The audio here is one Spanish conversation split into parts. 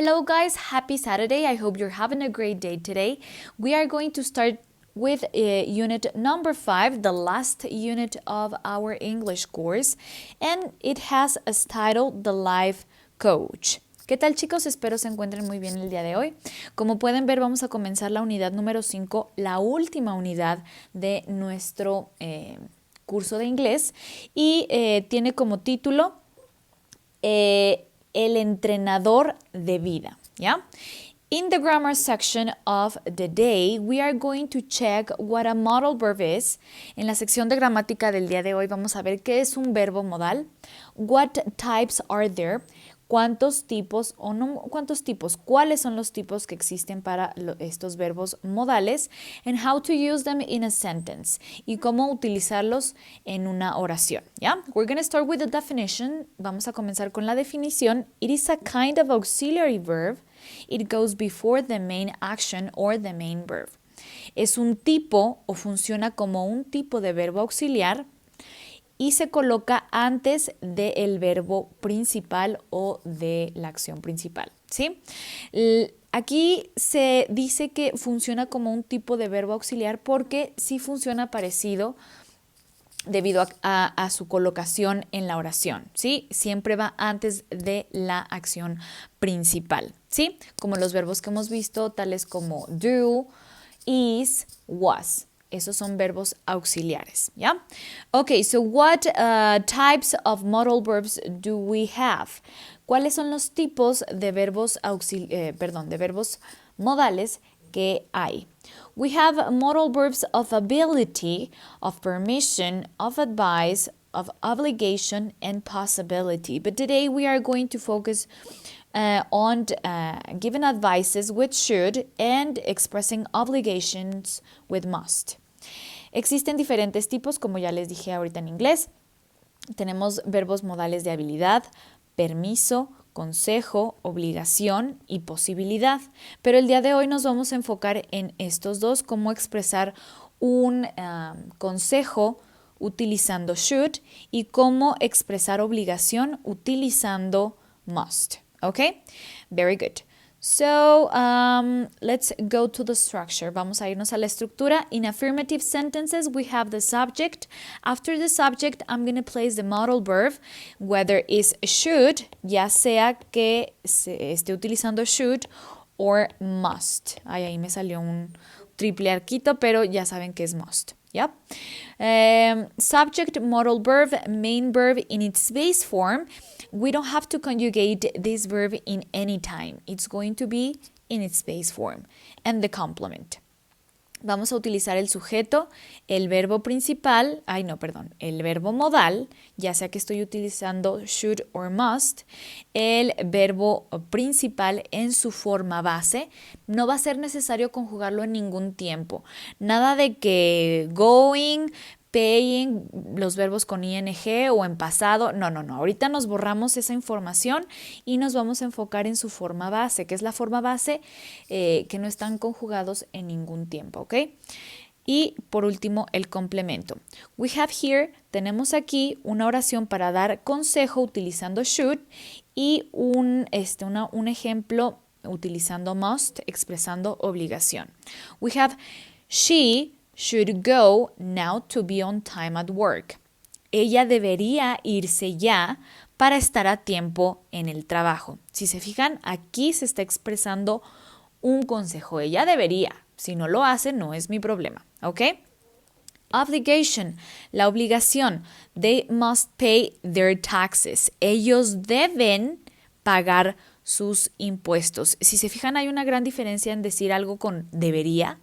Hello guys, happy Saturday. I hope you're having a great day today. We are going to start with unit number 5, the last unit of our English course, and it has as title The Life Coach. ¿Qué tal, chicos? Espero se encuentren muy bien el día de hoy. Como pueden ver, vamos a comenzar la unidad número 5, la última unidad de nuestro curso de inglés, y tiene como título El entrenador de vida, ¿ya? In the grammar section of the day, we are going to check what a modal verb is. En la sección de gramática del día de hoy vamos a ver qué es un verbo modal, what types are there, cuántos tipos o no cuántos tipos, cuáles son los tipos que existen para estos verbos modales, and how to use them in a sentence, y cómo utilizarlos en una oración, ¿ya? We're going to start with the definition. Vamos a comenzar con la definición. It is a kind of auxiliary verb. It goes before the main action or the main verb. Es un tipo o funciona como un tipo de verbo auxiliar y se coloca antes del verbo principal o de la acción principal, ¿sí? Aquí se dice que funciona como un tipo de verbo auxiliar porque sí funciona parecido debido a su colocación en la oración, ¿sí? Siempre va antes de la acción principal, ¿sí? Como los verbos que hemos visto, tales como do, is, was. Esos son verbos auxiliares, ¿ya? Okay, so what types of modal verbs do we have? ¿Cuáles son los tipos de verbos de verbos modales que hay? We have modal verbs of ability, of permission, of advice, of obligation, and possibility. But today we are going to focus on giving advices with should and expressing obligations with must. Existen diferentes tipos, como ya les dije ahorita en inglés. Tenemos verbos modales de habilidad, permiso, consejo, obligación y posibilidad. Pero el día de hoy nos vamos a enfocar en estos dos, cómo expresar un consejo utilizando should y cómo expresar obligación utilizando must. Okay? Very good. So, let's go to the structure. Vamos a irnos a la estructura. In affirmative sentences, we have the subject. After the subject, I'm going to place the modal verb, whether it's should, ya sea que se esté utilizando should, or must. Ay, ahí me salió un triple arquito, pero ya saben que es must. Yep. Subject, modal verb, main verb in its base form. We don't have to conjugate this verb in any time. It's going to be in its base form. And the complement. Vamos a utilizar el sujeto, el verbo principal, el verbo modal, ya sea que estoy utilizando should or must, el verbo principal en su forma base. No va a ser necesario conjugarlo en ningún tiempo. Nada de que going, paying, los verbos con ing o en pasado. No. Ahorita nos borramos esa información y nos vamos a enfocar en su forma base, que es la forma base que no están conjugados en ningún tiempo, ¿ok? Y por último, el complemento. We have here, tenemos aquí una oración para dar consejo utilizando should y un ejemplo utilizando must, expresando obligación. We have she should go now to be on time at work. Ella debería irse ya para estar a tiempo en el trabajo. Si se fijan, aquí se está expresando un consejo. Ella debería. Si no lo hace, no es mi problema. ¿Ok? Obligation, la obligación. They must pay their taxes. Ellos deben pagar sus impuestos. Si se fijan, hay una gran diferencia en decir algo con debería,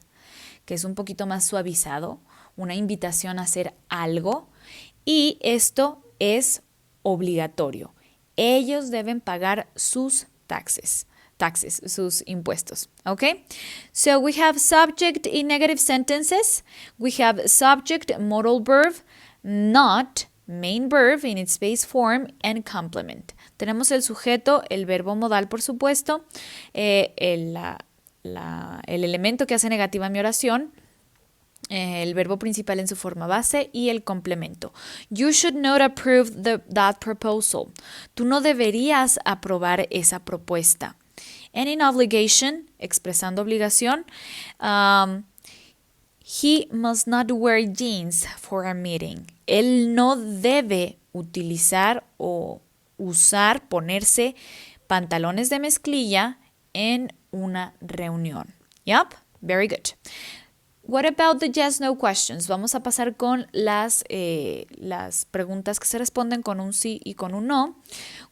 que es un poquito más suavizado, una invitación a hacer algo, y esto es obligatorio. Ellos deben pagar sus taxes, sus impuestos, ¿ok? So we have subject in negative sentences, we have subject, modal verb, not, main verb in its base form, and complement. Tenemos el sujeto, el verbo modal, por supuesto, el elemento que hace negativa mi oración, el verbo principal en su forma base y el complemento. You should not approve that proposal. Tú no deberías aprobar esa propuesta. And in obligation, expresando obligación, he must not wear jeans for a meeting. Él no debe utilizar o usar, ponerse pantalones de mezclilla en una reunión. Yep, very good. What about the yes-no questions? Vamos a pasar con las preguntas que se responden con un sí y con un no.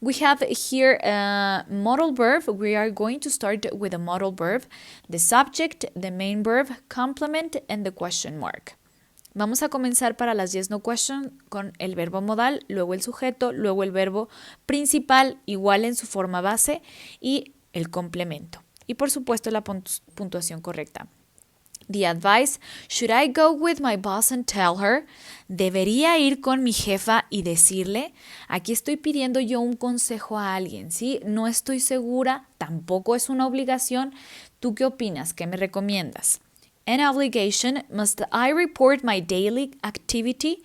We have here a modal verb. We are going to start with a modal verb, the subject, the main verb, complement, and the question mark. Vamos a comenzar para las yes-no questions con el verbo modal, luego el sujeto, luego el verbo principal, igual en su forma base, y el complemento. Y por supuesto la puntuación correcta. The advice, should I go with my boss and tell her? ¿Debería ir con mi jefa y decirle? Aquí estoy pidiendo yo un consejo a alguien, ¿sí? No estoy segura, tampoco es una obligación. ¿Tú qué opinas? ¿Qué me recomiendas? An obligation, must I report my daily activity?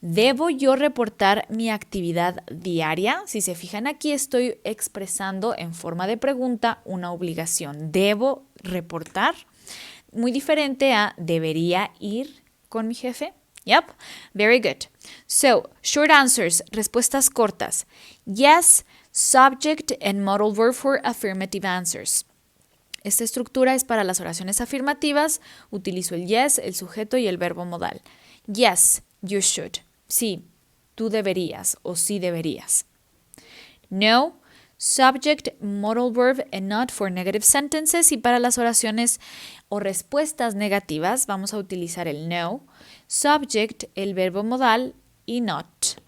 ¿Debo yo reportar mi actividad diaria? Si se fijan aquí estoy expresando en forma de pregunta una obligación. ¿Debo reportar? Muy diferente a ¿debería ir con mi jefe? Yep, very good. So, short answers, respuestas cortas. Yes, subject and modal verb for affirmative answers. Esta estructura es para las oraciones afirmativas. Utilizo el yes, el sujeto y el verbo modal. Yes, you should. Sí, tú deberías o sí deberías. No, subject, modal verb, and not for negative sentences. Y para las oraciones o respuestas negativas vamos a utilizar el no, subject, el verbo modal y not.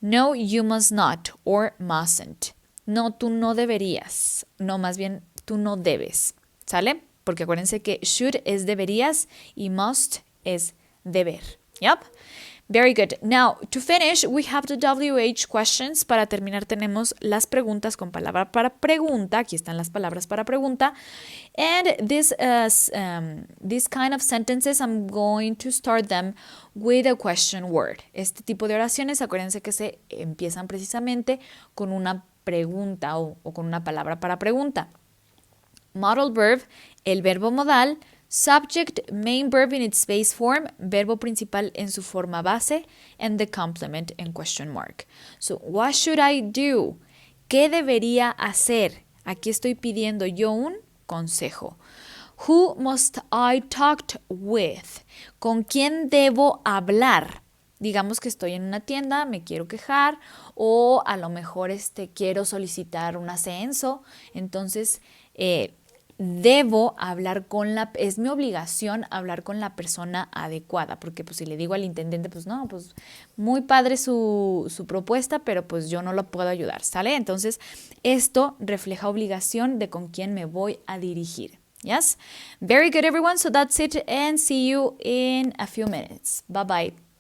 No, you must not or mustn't. No, tú no deberías. No, más bien, tú no debes. ¿Sale? Porque acuérdense que should es deberías y must es deber. Yep. Very good. Now, to finish, we have the WH questions. Para terminar, tenemos las preguntas con palabra para pregunta. Aquí están las palabras para pregunta. And this kind of sentences, I'm going to start them with a question word. Este tipo de oraciones, acuérdense que se empiezan precisamente con una pregunta o con una palabra para pregunta. Modal verb, el verbo modal. Subject, main verb in its base form, verbo principal en su forma base, and the complement en question mark. So, what should I do? ¿Qué debería hacer? Aquí estoy pidiendo yo un consejo. Who must I talk with? ¿Con quién debo hablar? Digamos que estoy en una tienda, me quiero quejar, o a lo mejor quiero solicitar un ascenso, entonces debo hablar es mi obligación hablar con la persona adecuada, porque pues si le digo al intendente, pues no, pues muy padre su propuesta, pero pues yo no lo puedo ayudar, ¿sale? Entonces esto refleja obligación de con quién me voy a dirigir. Yes? Very good, everyone. So that's it, and see you in a few minutes. Bye-bye.